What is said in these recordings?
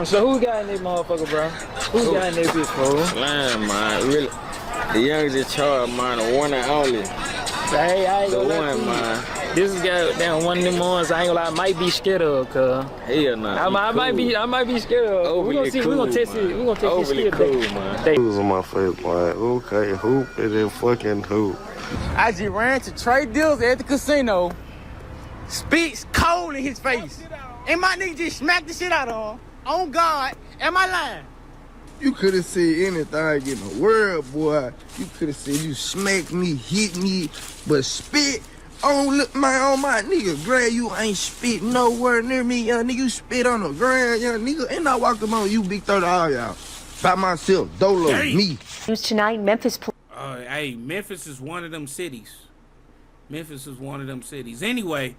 So who got in this motherfucker, bro? Who got in this bitch, fool? Slam, man. Really. The youngest child, man. The one and only. Hey, I ain't The gonna lie one, to you. man. This is goddamn one of them ones I ain't gonna lie, I might be scared of, cuz. Hell nah. I might be scared of. Overly We gonna see, cool, we gonna test man. it. We gonna test Overly this cool, skill. man. Who's my favorite boy? Okay, hoop and then fucking hoop. I just ran to Trey deals at the casino. Spits cold in his face. And my nigga just smacked the shit out of him. On God, am I lying? You could have said anything in the world, boy. You could have said you smacked me, hit me, but spit on my nigga. Grab, you ain't spit nowhere near me, young nigga. You spit on the ground, young nigga. And I walked up on you, big 30 all y'all. By myself, Dolo, me. News tonight, Memphis. Hey, Memphis is one of them cities. Memphis is one of them cities. Anyway,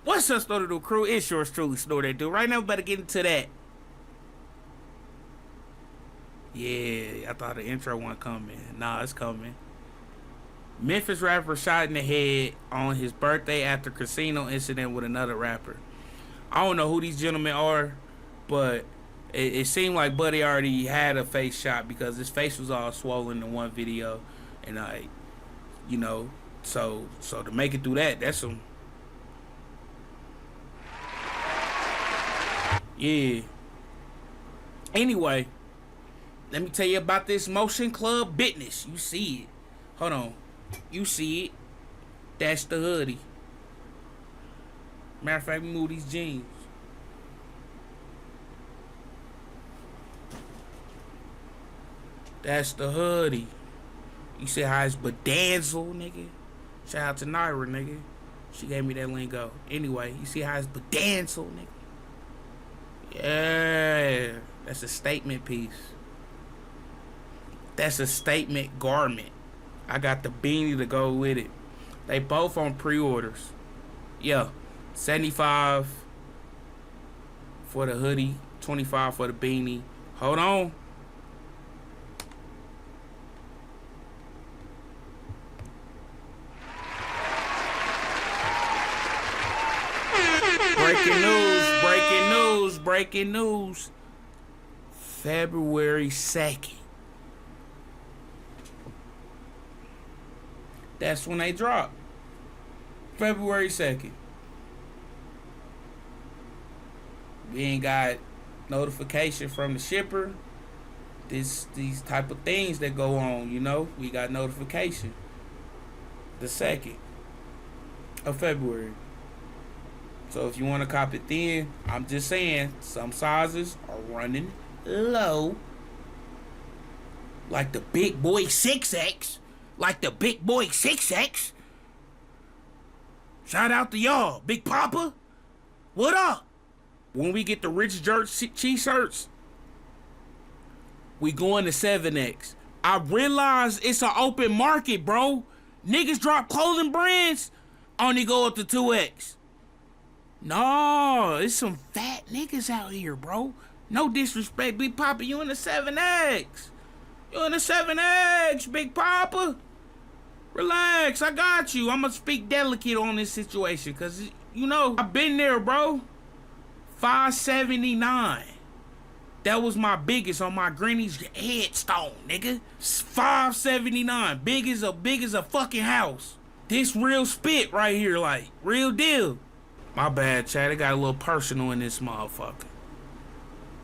what's up, Snort That crew? It's yours truly, Snort That Dude. Right now, we better get into that. Yeah, I thought the intro wasn't coming. Nah, it's coming. Memphis rapper shot in the head on his birthday after casino incident with another rapper. I don't know who these gentlemen are, but it seemed like Buddy already had a face shot because his face was all swollen in one video. And you know, so to make it through that's some... Yeah. Anyway, let me tell you about this Motion Club business. You see it. Hold on. You see it. That's the hoodie. Matter of fact, we move these jeans. That's the hoodie. You see how it's bedazzled, nigga? Shout out to Naira, nigga. She gave me that lingo. Anyway, you see how it's bedazzled, nigga? Yeah. That's a statement piece. That's a statement garment. I got the beanie to go with it. They both on pre-orders. Yeah. $75 for the hoodie, $25 for the beanie. Hold on. Breaking news. February 2nd. That's when they drop. February 2nd. We ain't got notification from the shipper. These type of things that go on, you know. We got notification. The 2nd of February. So if you want to cop it then, I'm just saying, some sizes are running low. Like the big boy 6X. Like the big boy 6X. Shout out to y'all. Big Papa, what up? When we get the Rich Jerk t-shirts, we going to 7X. I realize it's an open market, bro. Niggas drop clothing brands, only go up to 2X. No, it's some fat niggas out here, bro. No disrespect, Big Papa, you in the 7X. You in the 7X, Big Papa. Relax, I got you. I'm gonna speak delicate on this situation, cause you know, I've been there, bro. 579. That was my biggest on my granny's headstone, nigga. 579. Big as a fucking house. This real spit right here, like, real deal. My bad, Chad. It got a little personal in this motherfucker.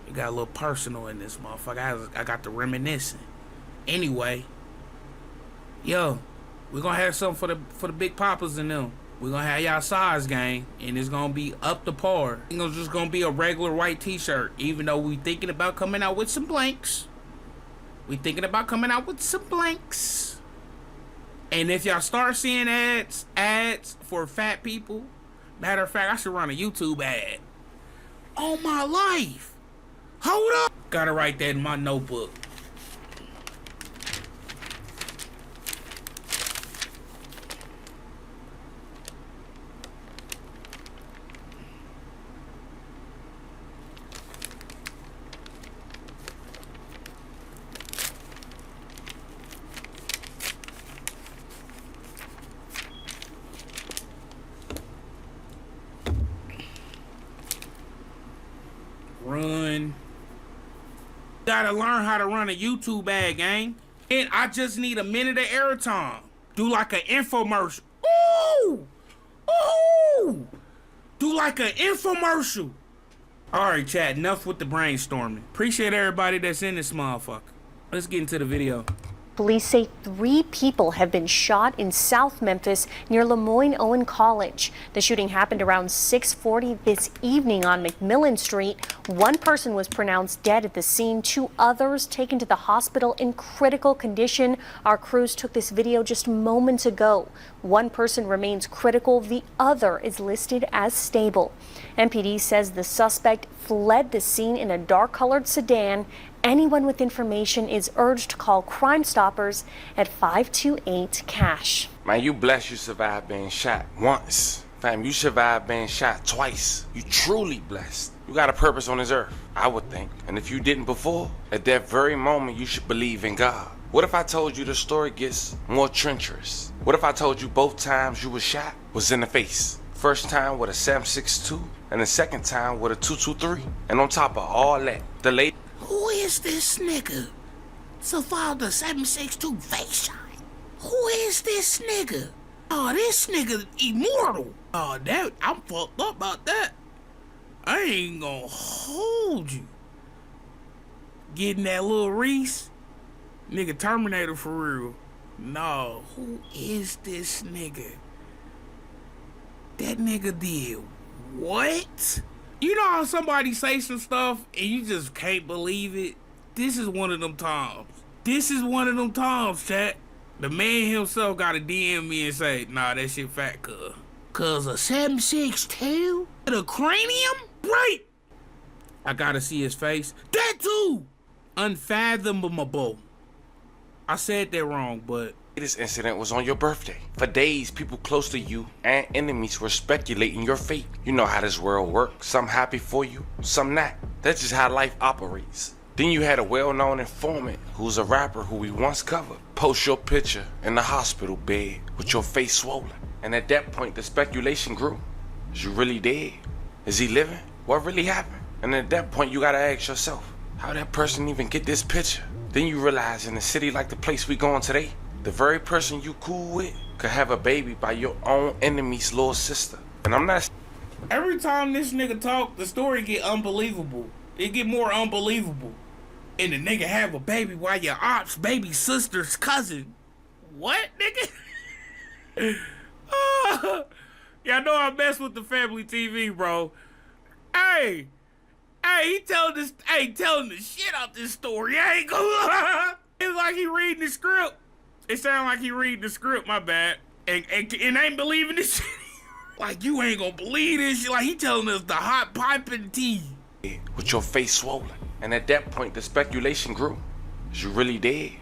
It got a little personal in this motherfucker. I got the reminiscing. Anyway, yo, we're gonna have something for the Big Papas and them. We're gonna have y'all size, gang, and it's gonna be up to par. It's just gonna be a regular white t-shirt, even though we thinking about coming out with some blanks. And if y'all start seeing ads for fat people, matter of fact, I should run a YouTube ad. On my life. Hold up. Gotta write that in my notebook. Run Gotta learn how to run a YouTube ad, gang. And I just need a minute of airtime. Do like an infomercial. Ooh! Ooh! Do like an infomercial. All right, chat, enough with the brainstorming. Appreciate everybody that's in this motherfucker. Let's get into the video. Police say 3 people have been shot in South Memphis near Lemoyne-Owen College. The shooting happened around 6:40 this evening on McMillan Street. 1 person was pronounced dead at the scene, 2 others taken to the hospital in critical condition. Our crews took this video just moments ago. 1 person remains critical, the other is listed as stable. MPD says the suspect fled the scene in a dark-colored sedan. Anyone with information is urged to call Crime Stoppers at 528-CASH. Man, you blessed you survived being shot once. Fam, you survived being shot twice. You truly blessed. You got a purpose on this earth, I would think. And if you didn't before, at that very moment, you should believe in God. What if I told you the story gets more treacherous? What if I told you both times you were shot was in the face? First time with a 7.62 and the second time with a 223. And on top of all that, the lady... Who is this nigga? Survived a 7.62 face shot. Who is this nigga? Oh, this nigga immortal. Oh, that I'm fucked up about that. I ain't gonna hold you. Getting that little Reese, nigga Terminator for real. No, who is this nigga? That nigga did what? You know how somebody say some stuff and you just can't believe it? This is one of them times. This is one of them times, chat. The man himself gotta DM me and say, nah, that shit fat, cuz. Cuz a 7.62? The cranium? Right! I gotta see his face. That too! Unfathomable. I said that wrong, but... This incident was on your birthday. For days, people close to you and enemies were speculating your fate. You know how this world works. Some happy for you, some not. That's just how life operates. Then you had a well-known informant who's a rapper who we once covered. Post your picture in the hospital bed with your face swollen. And at that point, the speculation grew. Is you really dead? Is he living? What really happened? And at that point, you gotta ask yourself, how that person even get this picture? Then you realize in a city like the place we going today, the very person you cool with could have a baby by your own enemy's little sister. And I'm not... Every time this nigga talk, the story get unbelievable. It get more unbelievable. And the nigga have a baby while your ops baby sister's cousin. What, nigga? Y'all know I mess with the family TV, bro. Hey, he telling the shit out this story. I ain't gonna It's like he reading the script. It sound like he reading the script, my bad. And ain't believing this shit. Like, you ain't gonna believe this shit. Like, he telling us the hot piping tea. With your face swollen. And at that point, the speculation grew. Is you really dead?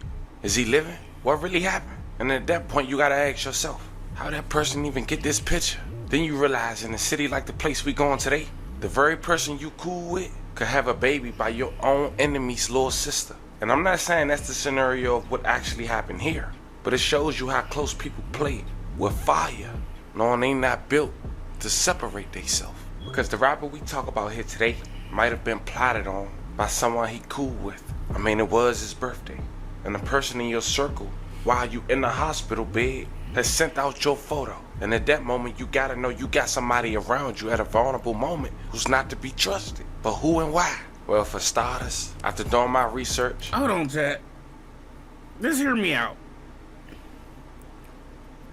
Is he living? What really happened? And at that point, you gotta ask yourself, how that person even get this picture? Then you realize in a city like the place we going today, the very person you cool with could have a baby by your own enemy's little sister. And I'm not saying that's the scenario of what actually happened here, but it shows you how close people play with fire, knowing they not built to separate themselves. Because the rapper we talk about here today might have been plotted on by someone he cool with. I mean, it was his birthday, and the person in your circle, while you in the hospital bed, has sent out your photo. And at that moment, you gotta know you got somebody around you at a vulnerable moment who's not to be trusted. But who and why? Well, for starters, after doing my research... Hold on, chat. Just hear me out.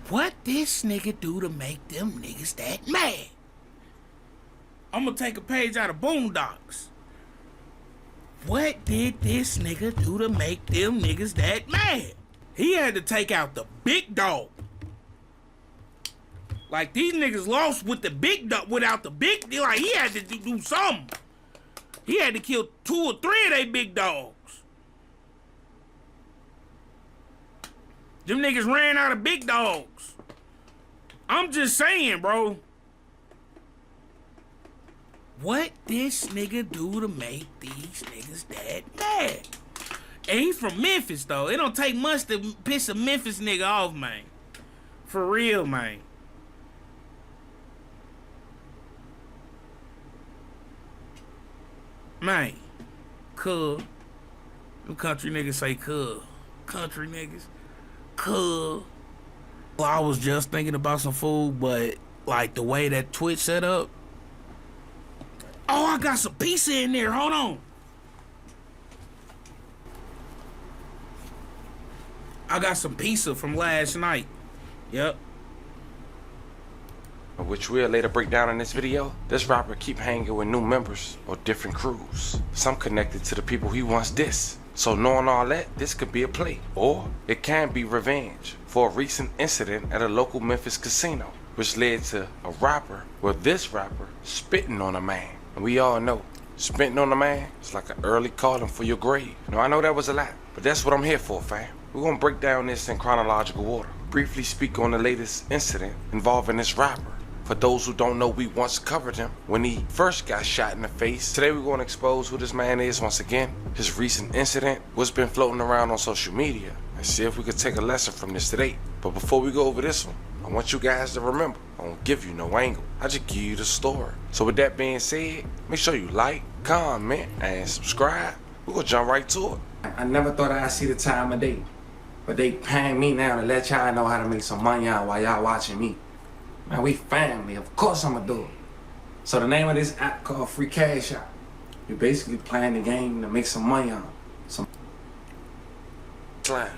What this nigga do to make them niggas that mad? I'm gonna take a page out of Boondocks. What did this nigga do to make them niggas that mad? He had to take out the big dog. Like, these niggas lost with the big dog, without the big, like, he had to do something. He had to kill 2 or 3 of they big dogs. Them niggas ran out of big dogs. I'm just saying, bro. What this nigga do to make these niggas that mad? And he's from Memphis, though. It don't take much to piss a Memphis nigga off, man. For real, man. Man, cuz, Them country niggas say cuz. Country niggas. Cuz. Well, I was just thinking about some food, but like the way that Twitch set up. Oh, I got some pizza in there. Hold on. I got some pizza from last night. Yep. Which we'll later break down in this video. This rapper keep hanging with new members or different crews. Some connected to the people he once dissed. So knowing all that, this could be a play. Or it can be revenge for a recent incident at a local Memphis casino, which led to a rapper, well, this rapper, spitting on a man. And we all know, spitting on a man is like an early calling for your grave. Now, I know that was a lot, but that's what I'm here for, fam. We're gonna break down this in chronological order. Briefly speak on the latest incident involving this rapper. For those who don't know, we once covered him when he first got shot in the face. Today we're gonna expose who this man is once again, his recent incident, what's been floating around on social media, and see if we could take a lesson from this today. But before we go over this one, I want you guys to remember, I won't give you no angle. I just give you the story. So with that being said, make sure you like, comment, and subscribe. We're gonna jump right to it. I never thought I'd see the time of day, but they paying me now to let y'all know how to make some money out while y'all watching me. Man, we family, of course I'ma do it. So the name of this app called Free Cash App. You're basically playing the game to make some money on some Slime.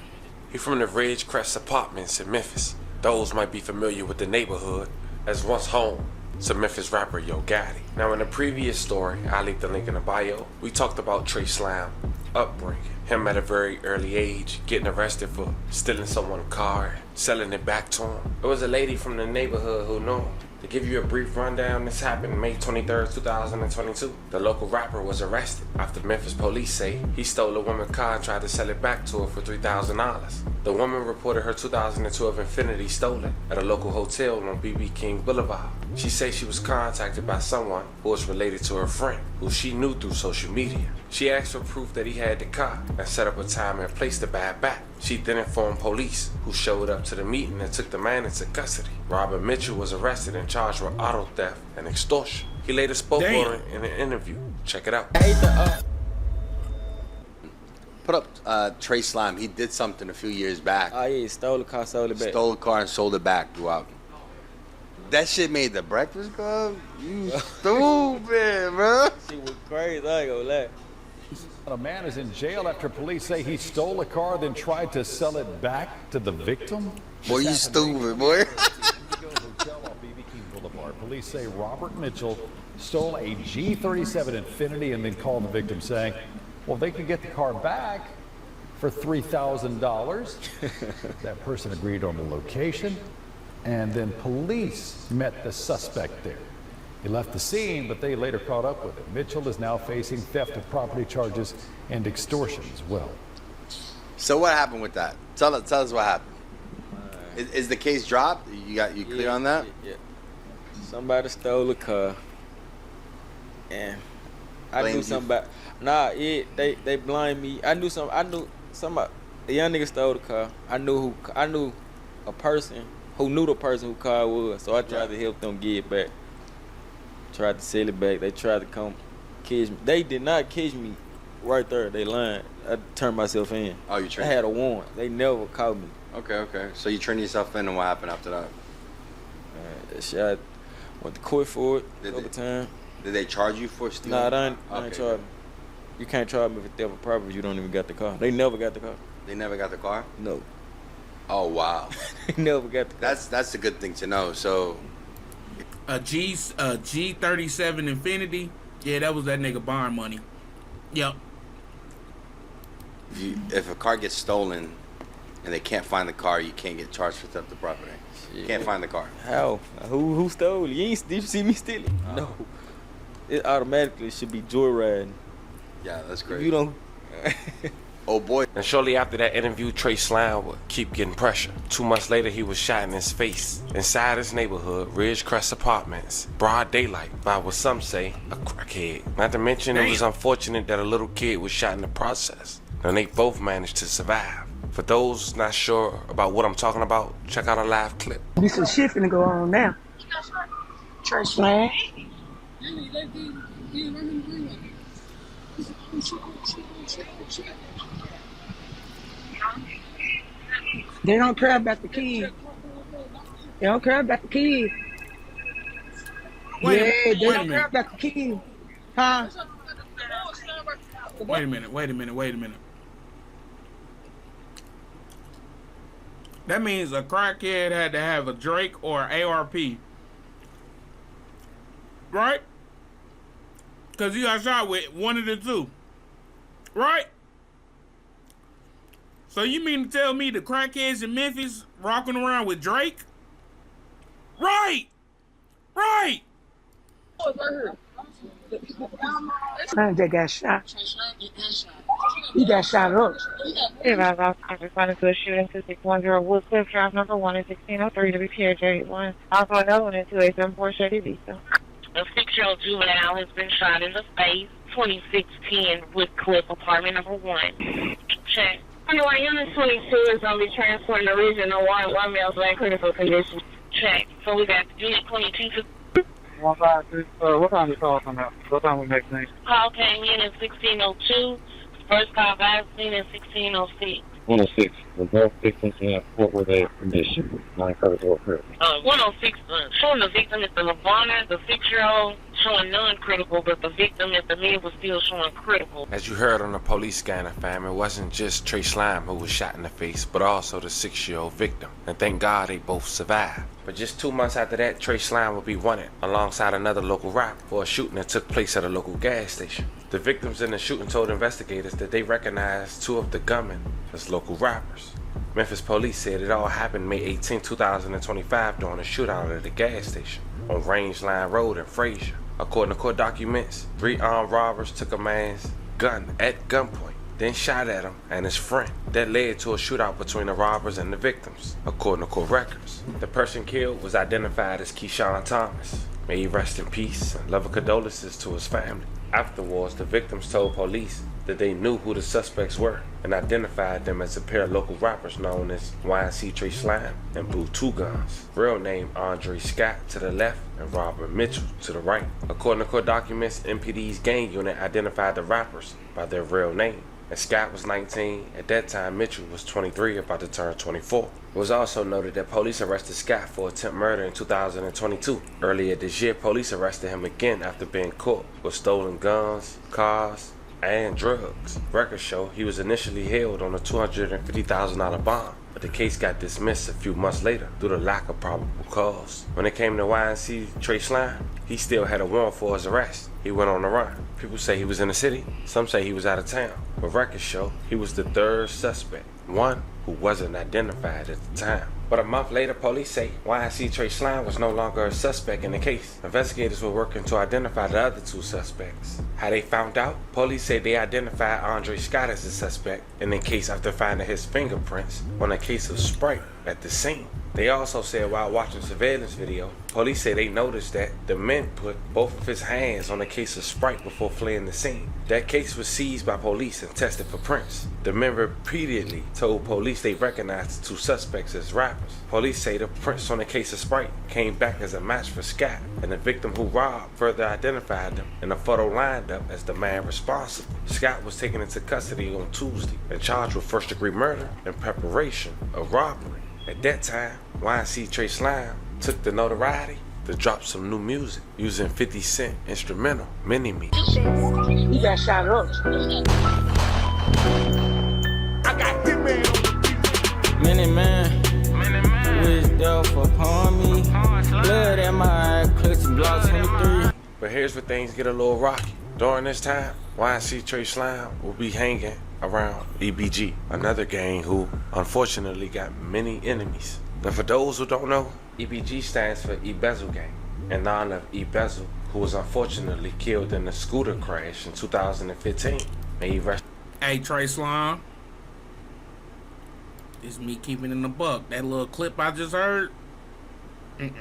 He from the Ridgecrest Apartments in Memphis. Those might be familiar with the neighborhood as once home to Memphis rapper Yo Gotti. Now in the previous story, I leave the link in the bio, we talked about Trey Slime upbringing. Him at a very early age getting arrested for stealing someone's car, selling it back to him. It was a lady from the neighborhood who knew him. To give you a brief rundown, this happened May 23rd, 2022. The local rapper was arrested after Memphis police say he stole a woman's car and tried to sell it back to her for $3,000. The woman reported her 2012 Infiniti stolen at a local hotel on BB King Boulevard. She said she was contacted by someone who was related to her friend, who she knew through social media. She asked for proof that he had the car and set up a time and place to buy it back. She then informed police, who showed up to the meeting and took the man into custody. Robert Mitchell was arrested and charged with auto theft and extortion. He later spoke on it in an interview. Check it out. Put up Trey Slime. He did something a few years back. Oh yeah, he stole the car, sold it back. Stole a car and sold it back throughout. That shit made the Breakfast Club? You stupid, bro. Shit was crazy, I ain't gonna lie. A man is in jail after police say he stole a car, then tried to sell it back to the victim. Boy, you stupid, boy. Hotel on BB King Boulevard. Police say Robert Mitchell stole a G37 Infiniti and then called the victim saying, well, they could get the car back for $3,000. That person agreed on the location, and then police met the suspect there. He left the scene, but they later caught up with him. Mitchell is now facing theft of property charges and extortion as well. So what happened with that? Tell us what happened. Is the case dropped? You clear on that? Yeah. Somebody stole a car, and I knew somebody. Nah, they blind me. I knew somebody. A young nigga stole the car. I knew a person who knew the person who car was. So I tried to help them get it back. Tried to sell it back. They tried to come catch me. They did not catch me right there. They lied. I turned myself in. Oh, you trained? I had a warrant. They never caught me. Okay. So you turned yourself in, and what happened after that? That shit, I went to court for it over time. Did they charge you for stealing? Nah, they ain't charge me. You can't charge me for theft of property if you don't even got the car. They never got the car. They never got the car? No. Oh, wow. They never got the car. That's a good thing to know. So A G37 Infiniti, yeah, that was that nigga bond money. Yep. if a car gets stolen and they can't find the car, you can't get charged for theft of property. You can't find the car. How? Who stole it? Did you see me steal it? No. It automatically should be joyriding. Yeah, that's great. If you don't. Oh boy. And shortly after that interview, Trey Slime would keep getting pressure. 2 months later, he was shot in his face inside his neighborhood, Ridgecrest Apartments, broad daylight, by what some say a crackhead. Not to mention, it was unfortunate that a little kid was shot in the process, and they both managed to survive. For those not sure about what I'm talking about, check out a live clip. There's some shit finna go on now. Trey Slime. They don't care about the kids. They don't care about the kids. Wait Yeah, a they don't care minute. about the kids. Huh? Wait a minute. That means a crackhead had to have a Drake or ARP. Right? Because you got shot with one of the two. Right? So you mean to tell me the crackheads in Memphis rocking around with Drake? Right! Right! Son just got shot. He got shot up. Hey, Rob, I responded to a shooting 2610 Woodcliff Drive number 1 in 1603 to repair J1. Also another one in 2874 Shady Vista. A 6-year-old juvenile has been shot in the face. 2610 Woodcliff apartment number 1. Check. Underway, Unit 22 is going to be transporting the regional one male's in critical condition. Check. So we got Unit 22 to 156. What time you call from that? What time we make things? call came in at 1602. First call back seen at 1606. 106. The both victims in what were they condition? Non-critical or critical? 106, showing the victim is the LeVarner, the 6-year-old, showing non-critical, but the victim at the mid was still showing critical. As you heard on the police scanner, fam, it wasn't just Trey Slime who was shot in the face, but also the 6-year-old victim. And thank God they both survived. But just 2 months after that, Trey Slime would be wanted alongside another local rapper for a shooting that took place at a local gas station. The victims in the shooting told investigators that they recognized 2 of the gunmen as local rappers. Memphis police said it all happened May 18, 2025 during a shootout at a gas station on Rangeline Road in Frazier. According to court documents, 3 armed robbers took a man's gun at gunpoint, then shot at him and his friend. That led to a shootout between the robbers and the victims, according to court records. The person killed was identified as Keyshawn Thomas. May he rest in peace and love and condolences to his family. Afterwards, the victims told police that they knew who the suspects were and identified them as a pair of local rappers known as YNC Trey Slime and Blue Two Guns. Real name Andre Scott to the left and Robert Mitchell to the right. According to court documents, MPD's gang unit identified the rappers by their real name. And Scott was 19. At that time, Mitchell was 23, about to turn 24. It was also noted that police arrested Scott for attempted murder in 2022. Earlier this year, police arrested him again after being caught with stolen guns, cars, and drugs. Records show he was initially held on a $250,000 bond, but the case got dismissed a few months later due to lack of probable cause. When it came to YNC Trey Slime, he still had a warrant for his arrest. He went on the run. People say he was in the city, some say he was out of town, but records show he was the 3rd suspect, one who wasn't identified at the time. But a month later, police say YNC Trey Slime was no longer a suspect in the case. Investigators were working to identify the other 2 suspects. How they found out? Police say they identified Andre Scott as a suspect in the case after finding his fingerprints on a case of Sprite at the scene. They also said while watching surveillance video, police say they noticed that the men put both of his hands on a case of Sprite before fleeing the scene. That case was seized by police and tested for prints. The men repeatedly told police they recognized the 2 suspects as rappers. Police say the prints on the case of Sprite came back as a match for Scott, and the victim who robbed further identified them, and the photo lined up as the man responsible. Scott was taken into custody on Tuesday and charged with 1st-degree murder and preparation of robbery. At that time, YNC Trey Slime took the notoriety to drop some new music using 50 Cent instrumental, Mini Me. He got shot up. I got Hitman. Many man, wish death upon me. Blood in my eye, clutch block 23. But here's where things get a little rocky. During this time, YNC Trey Slime will be hanging around EBG, another gang who unfortunately got many enemies. Now for those who don't know, EBG stands for Embezzle Gang, in honor of Embezzle, who was unfortunately killed in a scooter crash in 2015. May he rest. Hey, Trey Slime. It's me keeping in the buck. That little clip I just heard. Rest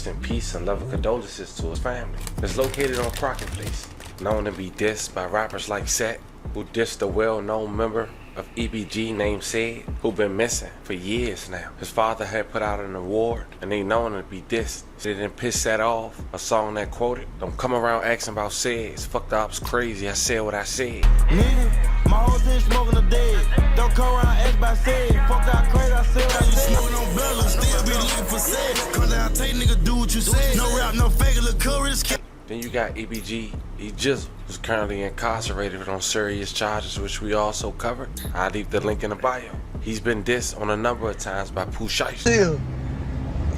in peace and love and condolences to his family. It's located on Crockett Place, known to be dissed by rappers like Set, who dissed a well-known member of EBG named Sid, who been missing for years now. His father had put out an award, and they known to be dissed. So they didn't piss that off. A song that quoted, "Don't come around asking about Sid's. Fuck the ops crazy, I said what I said." Nigga, my whole thing smoking the dead. Don't come around ask about Sid. Fuck that crazy, I said what I said. Smoking on Bella, still be looking for Sid. Come down, take nigga, do what you say. No rap, no fake, look courage. Then you got EBG. He just was currently incarcerated on serious charges, which we also covered. I'll leave the link in the bio. He's been dissed on a number of times by Pooh Shiesty. Yeah.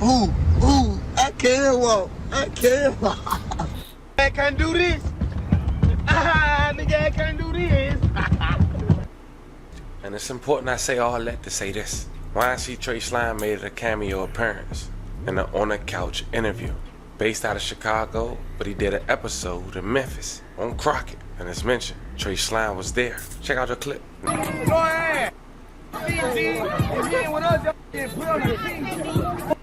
Ooh, I can't walk. I can't walk. I can't do this. Nigga, I can't do this. And it's important I say all that to say this. YNC Trey Slime made a cameo appearance in an On the Couch interview. Based out of Chicago, but he did an episode in Memphis on Crockett. And as mentioned, Trey Slime was there. Check out the clip. Go ahead. With us, put on the team.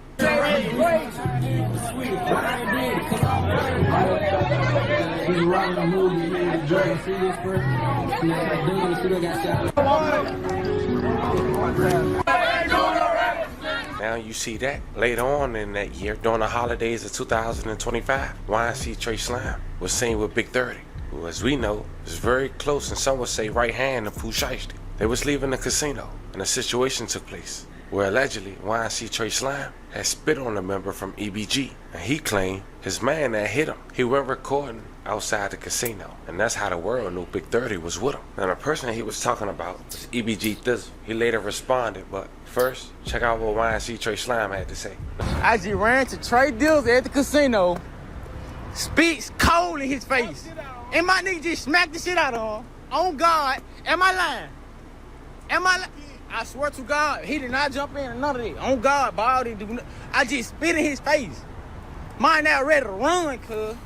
Now you see that later on in that year, during the holidays of 2025, YNC Trey Slime was seen with Big 30, who, as we know, is very close and some would say right hand of Pooh Shiesty. They was leaving the casino, and a situation took place where allegedly YNC Trey Slime had spit on a member from EBG, and he claimed his man that hit him. He went recording outside the casino, and that's how the world knew Big 30 was with him. Now the person he was talking about was EBG Thizzle. He later responded, but first, check out what YNC Trey Slime had to say. I just ran to Trey Deals at the casino, spits cold in his face, and my nigga just smacked the shit out of him. On God, am I lying? Am I lying? I swear to God, he did not jump in or none of that. On God, ball didn't do nothing. I just spit in his face. Mine now ready to run, cuz.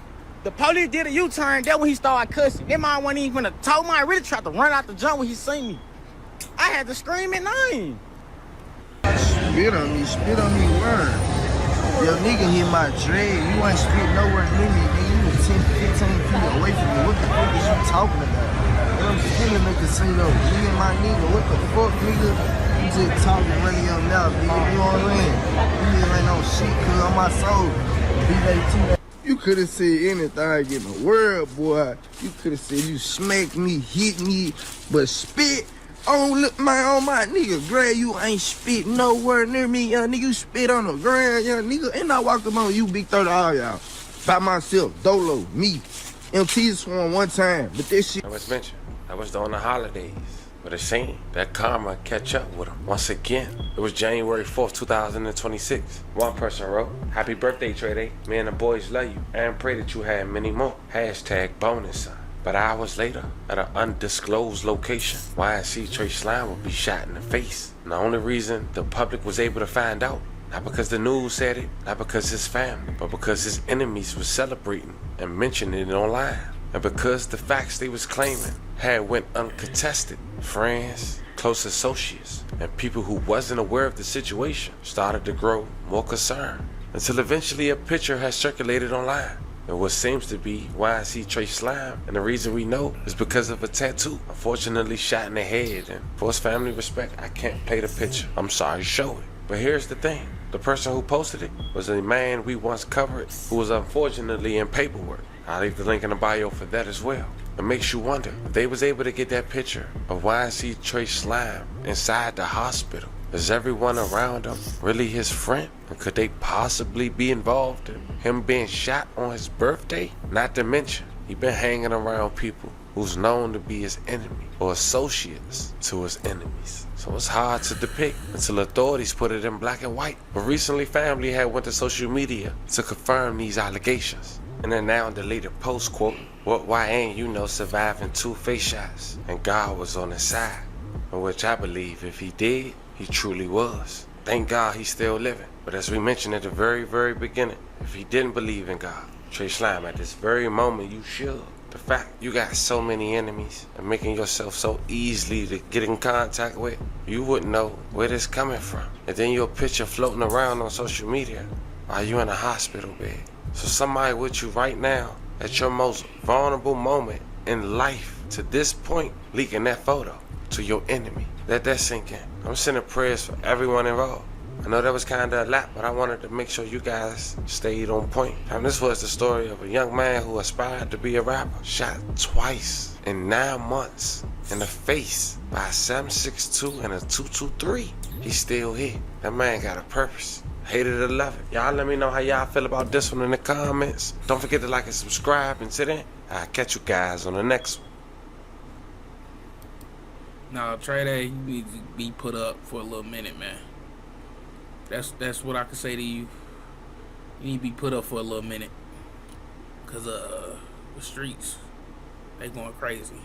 The police did a U-turn, that's when he started cussing. That man wasn't even finna talk. Mine really tried to run out the jump when he seen me. I had to scream at name. Spit on me, word. Yo, nigga hit my dread. You ain't spit nowhere near me, nigga. You was 10, 15 feet away from me. What the fuck is you talking about? I'm still in the casino. Me and my nigga, what the fuck, nigga? You just talking, running your mouth, nigga. You know what I mean? You nigga ain't no shit, cuz on my soul. B-A-T. You could have said anything in the world, boy. You could have said you smacked me, hit me, but spit on my nigga. Grab, you ain't spit nowhere near me, young nigga. You spit on the ground, young nigga. And I walked up on you, Big 30, all y'all. By myself, Dolo, me. MT Swarm one time, but this shit. I was mentioned, I was during the holidays. But it seemed that karma catch up with him. Once again, it was January 4th, 2026. One person wrote, "Happy birthday, Trey. Me and the boys love you and pray that you had many more. #bonus son." But hours later, at an undisclosed location, YNC Trey Slime would be shot in the face. And the only reason the public was able to find out, not because the news said it, not because his family, but because his enemies were celebrating and mentioning it online. And because the facts they was claiming had went uncontested, friends, close associates, and people who wasn't aware of the situation started to grow more concerned, until eventually a picture has circulated online. And what seems to be YNC Trey Slime, and the reason we know is because of a tattoo, unfortunately shot in the head. And for his family respect, I can't play the picture. I'm sorry to show it. But here's the thing. The person who posted it was a man we once covered who was unfortunately in paperwork. I'll leave the link in the bio for that as well. It makes you wonder if they was able to get that picture of YNC Trey Slime inside the hospital. Is everyone around him really his friend? And could they possibly be involved in him being shot on his birthday? Not to mention, he been hanging around people who's known to be his enemy or associates to his enemies. So it's hard to depict until authorities put it in black and white. But recently, family had went to social media to confirm these allegations. And then now deleted post quoting, why ain't you know surviving 2 face shots? And God was on his side. In which I believe if he did, he truly was. Thank God he's still living. But as we mentioned at the very, very beginning, if he didn't believe in God, Trey Slime, at this very moment you should. The fact you got so many enemies and making yourself so easily to get in contact with, you wouldn't know where this coming from. And then your picture floating around on social media while you in a hospital bed. So somebody with you right now at your most vulnerable moment in life to this point leaking that photo. to your enemy. Let that sink in. I'm sending prayers for everyone involved. I know that was kind of a lot, but I wanted to make sure you guys stayed on point. This was the story of a young man who aspired to be a rapper, shot twice in 9 months in the face by a 7.62 and a 2.23. He's still here. That man got a purpose. Hate it or love it. Y'all let me know how y'all feel about this one in the comments. Don't forget to like and subscribe and sit in. I'll catch you guys on the next one. No, Trey, you need to be put up for a little minute, man. That's what I can say to you. You need to be put up for a little minute. Cause the streets, they going crazy.